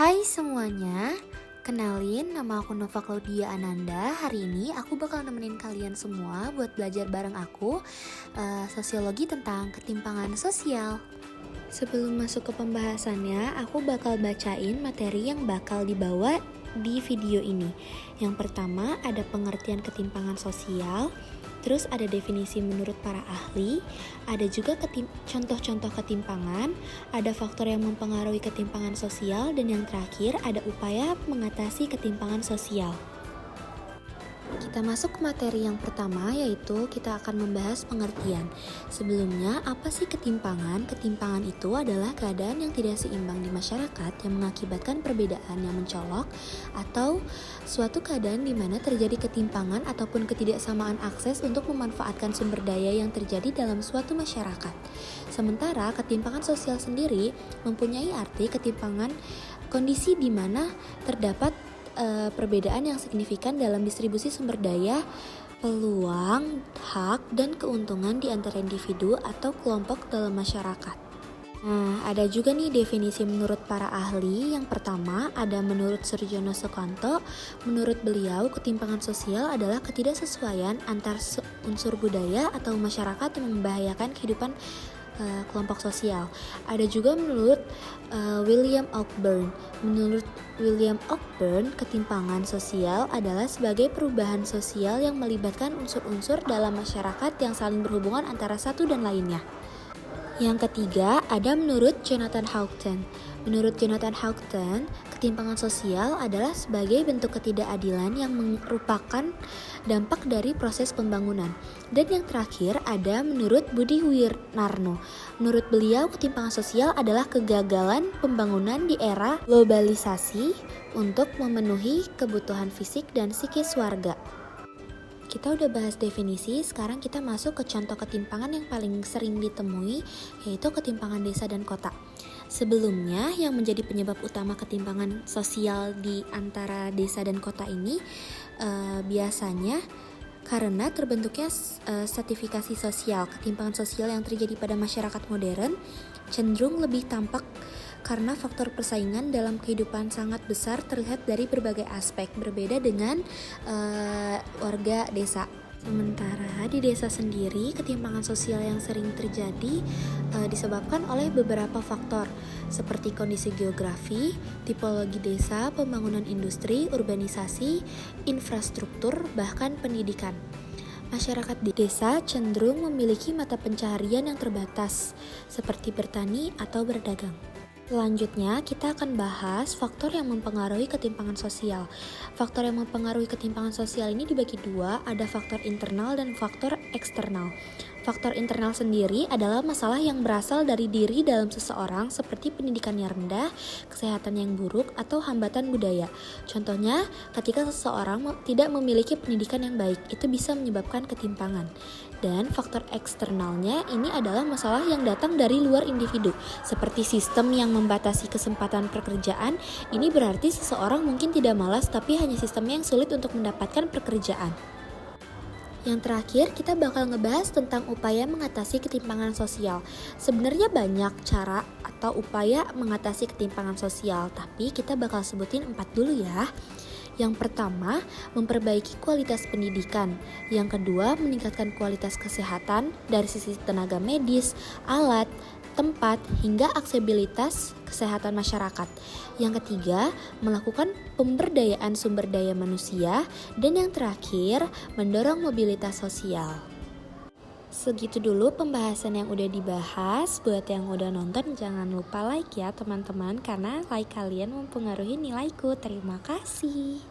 Hai semuanya, kenalin nama aku Nova Claudia Ananda. Hari ini aku bakal nemenin kalian semua buat belajar bareng aku sosiologi tentang ketimpangan sosial. Sebelum masuk ke pembahasannya, aku bakal bacain materi yang bakal dibawa di video ini. Yang pertama ada pengertian ketimpangan sosial, terus ada definisi menurut para ahli, ada juga contoh-contoh ketimpangan, ada faktor yang mempengaruhi ketimpangan sosial, dan yang terakhir ada upaya mengatasi ketimpangan sosial. Kita masuk ke materi yang pertama, yaitu kita akan membahas pengertian. Sebelumnya, apa sih ketimpangan? Ketimpangan itu adalah keadaan yang tidak seimbang di masyarakat yang mengakibatkan perbedaan yang mencolok atau suatu keadaan di mana terjadi ketimpangan ataupun ketidaksamaan akses untuk memanfaatkan sumber daya yang terjadi dalam suatu masyarakat. Sementara ketimpangan sosial sendiri mempunyai arti ketimpangan kondisi di mana terdapat perbedaan yang signifikan dalam distribusi sumber daya, peluang, hak, dan keuntungan di antara individu atau kelompok dalam masyarakat. Nah, ada juga nih definisi menurut para ahli. Yang pertama, ada menurut Surjono Sukanto. Menurut beliau, ketimpangan sosial adalah ketidaksesuaian antar unsur budaya atau masyarakat yang membahayakan kehidupan kelompok sosial. Ada juga menurut William Oakburn. Menurut William Oakburn, ketimpangan sosial adalah sebagai perubahan sosial yang melibatkan unsur-unsur dalam masyarakat yang saling berhubungan antara satu dan lainnya. Yang ketiga, ada menurut Jonathan Houghton. Menurut Jonathan Houghton, ketimpangan sosial adalah sebagai bentuk ketidakadilan yang merupakan dampak dari proses pembangunan. Dan yang terakhir ada menurut Budi Wirnarno. Menurut beliau, ketimpangan sosial adalah kegagalan pembangunan di era globalisasi untuk memenuhi kebutuhan fisik dan psikis warga. Kita udah bahas definisi, sekarang kita masuk ke contoh ketimpangan yang paling sering ditemui, yaitu ketimpangan desa dan kota. Sebelumnya, yang menjadi penyebab utama ketimpangan sosial di antara desa dan kota ini biasanya karena terbentuknya stratifikasi sosial. Ketimpangan sosial yang terjadi pada masyarakat modern cenderung lebih tampak karena faktor persaingan dalam kehidupan sangat besar terlihat dari berbagai aspek, berbeda dengan warga desa. Sementara di desa sendiri, ketimpangan sosial yang sering terjadi disebabkan oleh beberapa faktor seperti kondisi geografi, tipologi desa, pembangunan industri, urbanisasi, infrastruktur, bahkan pendidikan. Masyarakat di desa cenderung memiliki mata pencaharian yang terbatas, seperti bertani atau berdagang. Selanjutnya, kita akan bahas faktor yang mempengaruhi ketimpangan sosial. Faktor yang mempengaruhi ketimpangan sosial ini dibagi dua, ada faktor internal dan faktor eksternal. Faktor internal sendiri adalah masalah yang berasal dari diri dalam seseorang seperti pendidikan yang rendah, kesehatan yang buruk, atau hambatan budaya. Contohnya, ketika seseorang tidak memiliki pendidikan yang baik, itu bisa menyebabkan ketimpangan. Dan faktor eksternalnya ini adalah masalah yang datang dari luar individu, seperti sistem yang membatasi kesempatan pekerjaan. Ini berarti seseorang mungkin tidak malas, tapi hanya sistemnya yang sulit untuk mendapatkan pekerjaan. Yang terakhir, kita bakal ngebahas tentang upaya mengatasi ketimpangan sosial. Sebenarnya banyak cara atau upaya mengatasi ketimpangan sosial, tapi kita bakal sebutin 4 dulu ya. Yang pertama, memperbaiki kualitas pendidikan. Yang kedua, meningkatkan kualitas kesehatan dari sisi tenaga medis, alat, tempat, hingga aksesibilitas kesehatan masyarakat. Yang ketiga, melakukan pemberdayaan sumber daya manusia. Dan yang terakhir, mendorong mobilitas sosial. Segitu dulu pembahasan yang udah dibahas. Buat yang udah nonton, jangan lupa like ya teman-teman, karena like kalian mempengaruhi nilaiku. Terima kasih.